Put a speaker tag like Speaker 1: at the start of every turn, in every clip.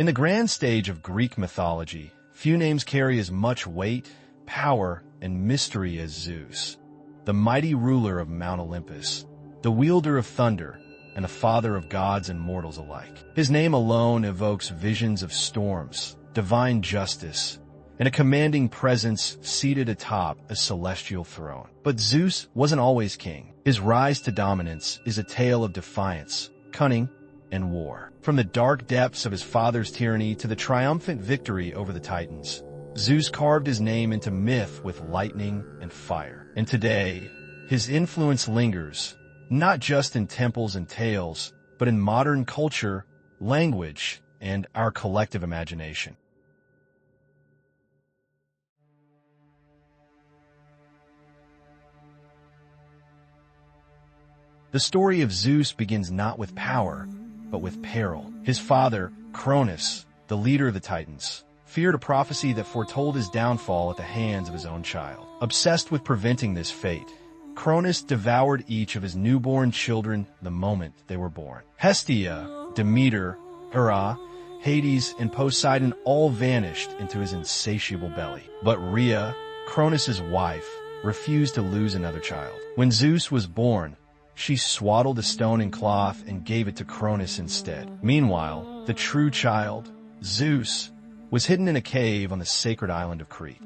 Speaker 1: In the grand stage of Greek mythology, few names carry as much weight, power, and mystery as Zeus, the mighty ruler of Mount Olympus, the wielder of thunder, and the father of gods and mortals alike. His name alone evokes visions of storms, divine justice, and a commanding presence seated atop a celestial throne. But Zeus wasn't always king. His rise to dominance is a tale of defiance, cunning, and war. From the dark depths of his father's tyranny to the triumphant victory over the Titans, Zeus carved his name into myth with lightning and fire. And today, his influence lingers, not just in temples and tales, but in modern culture, language, and our collective imagination. The story of Zeus begins not with power, but with peril. His father, Cronus, the leader of the Titans, feared a prophecy that foretold his downfall at the hands of his own child. Obsessed with preventing this fate, Cronus devoured each of his newborn children the moment they were born. Hestia, Demeter, Hera, Hades, and Poseidon all vanished into his insatiable belly. But Rhea, Cronus's wife, refused to lose another child. When Zeus was born, she swaddled a stone in cloth and gave it to Cronus instead. Meanwhile, the true child, Zeus, was hidden in a cave on the sacred island of Crete.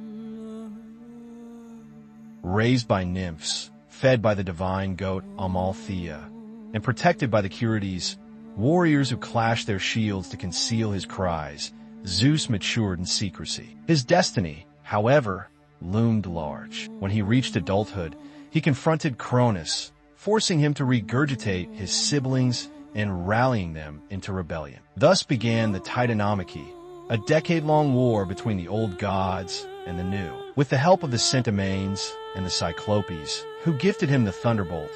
Speaker 1: Raised by nymphs, fed by the divine goat Amalthea, and protected by the Curetes, warriors who clashed their shields to conceal his cries, Zeus matured in secrecy. His destiny, however, loomed large. When he reached adulthood, he confronted Cronus, forcing him to regurgitate his siblings and rallying them into rebellion. Thus began the Titanomachy, a decade-long war between the old gods and the new. With the help of the Centaurs and the Cyclopes, who gifted him the thunderbolt,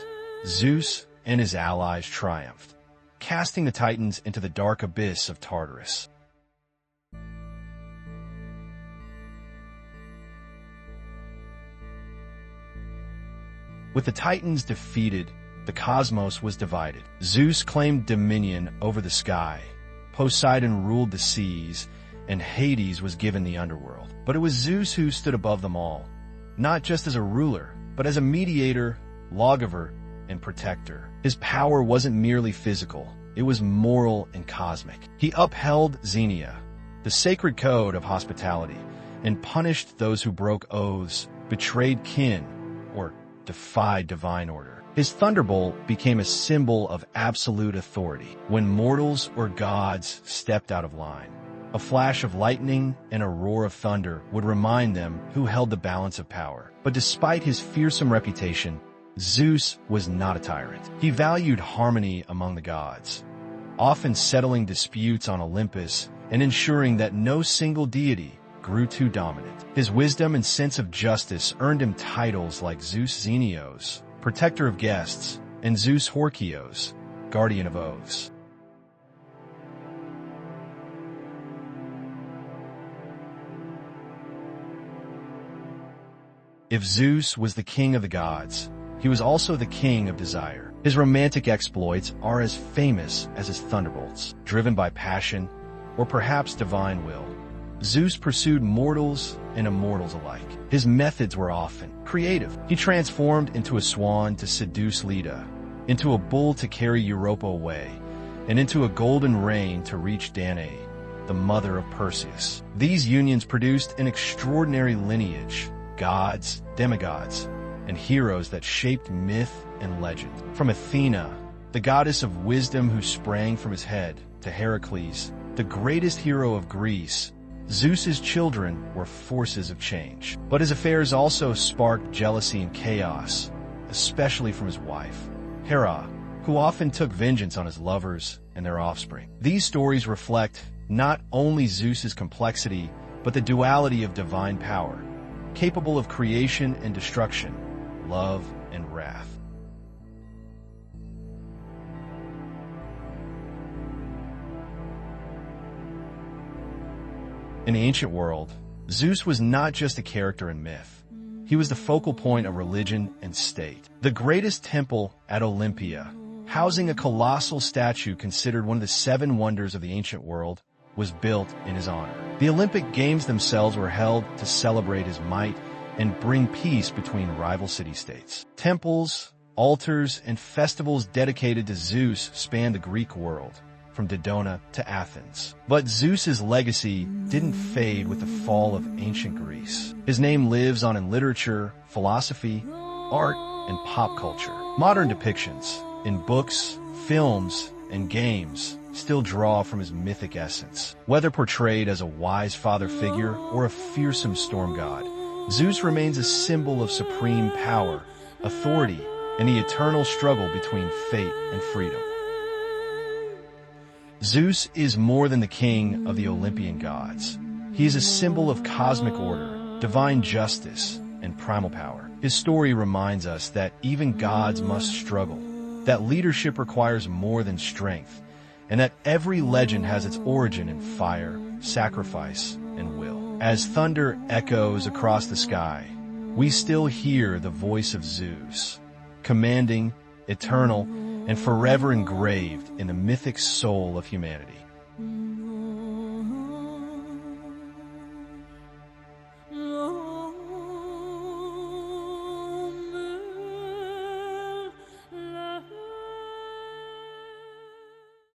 Speaker 1: Zeus and his allies triumphed, casting the Titans into the dark abyss of Tartarus. With the Titans defeated, the cosmos was divided. Zeus claimed dominion over the sky, Poseidon ruled the seas, and Hades was given the underworld. But it was Zeus who stood above them all, not just as a ruler, but as a mediator, lawgiver, and protector. His power wasn't merely physical, it was moral and cosmic. He upheld Xenia, the sacred code of hospitality, and punished those who broke oaths, betrayed kin, or defied divine order. His thunderbolt became a symbol of absolute authority. When mortals or gods stepped out of line, a flash of lightning and a roar of thunder would remind them who held the balance of power. But despite his fearsome reputation, Zeus was not a tyrant. He valued harmony among the gods, often settling disputes on Olympus and ensuring that no single deity grew too dominant. His wisdom and sense of justice earned him titles like Zeus Xenios, protector of guests, and Zeus Horkios, guardian of oaths. If Zeus was the king of the gods, he was also the king of desire. His romantic exploits are as famous as his thunderbolts. Driven by passion, or perhaps divine will, Zeus pursued mortals and immortals alike. His methods were often creative. He transformed into a swan to seduce Leda, into a bull to carry Europa away, and into a golden rain to reach Danae, the mother of Perseus. These unions produced an extraordinary lineage, gods, demigods, and heroes that shaped myth and legend. From Athena, the goddess of wisdom who sprang from his head, to Heracles, the greatest hero of Greece, Zeus's children were forces of change. But his affairs also sparked jealousy and chaos, especially from his wife, Hera, who often took vengeance on his lovers and their offspring. These stories reflect not only Zeus's complexity, but the duality of divine power, capable of creation and destruction, love and wrath. In the ancient world, Zeus was not just a character in myth. He was the focal point of religion and state. The greatest temple at Olympia, housing a colossal statue considered one of the 7 wonders of the ancient world, was built in his honor. The Olympic Games themselves were held to celebrate his might and bring peace between rival city-states. Temples, altars, and festivals dedicated to Zeus spanned the Greek world, from Dodona to Athens. But Zeus's legacy didn't fade with the fall of ancient Greece. His name lives on in literature, philosophy, art, and pop culture. Modern depictions in books, films, and games still draw from his mythic essence. Whether portrayed as a wise father figure or a fearsome storm god, Zeus remains a symbol of supreme power, authority, and the eternal struggle between fate and freedom. Zeus is more than the king of the Olympian gods. He is a symbol of cosmic order, divine justice, and primal power. His story reminds us that even gods must struggle, that leadership requires more than strength, and that every legend has its origin in fire, sacrifice, and will. As thunder echoes across the sky, we still hear the voice of Zeus, commanding, eternal, and forever engraved in the mythic soul of humanity.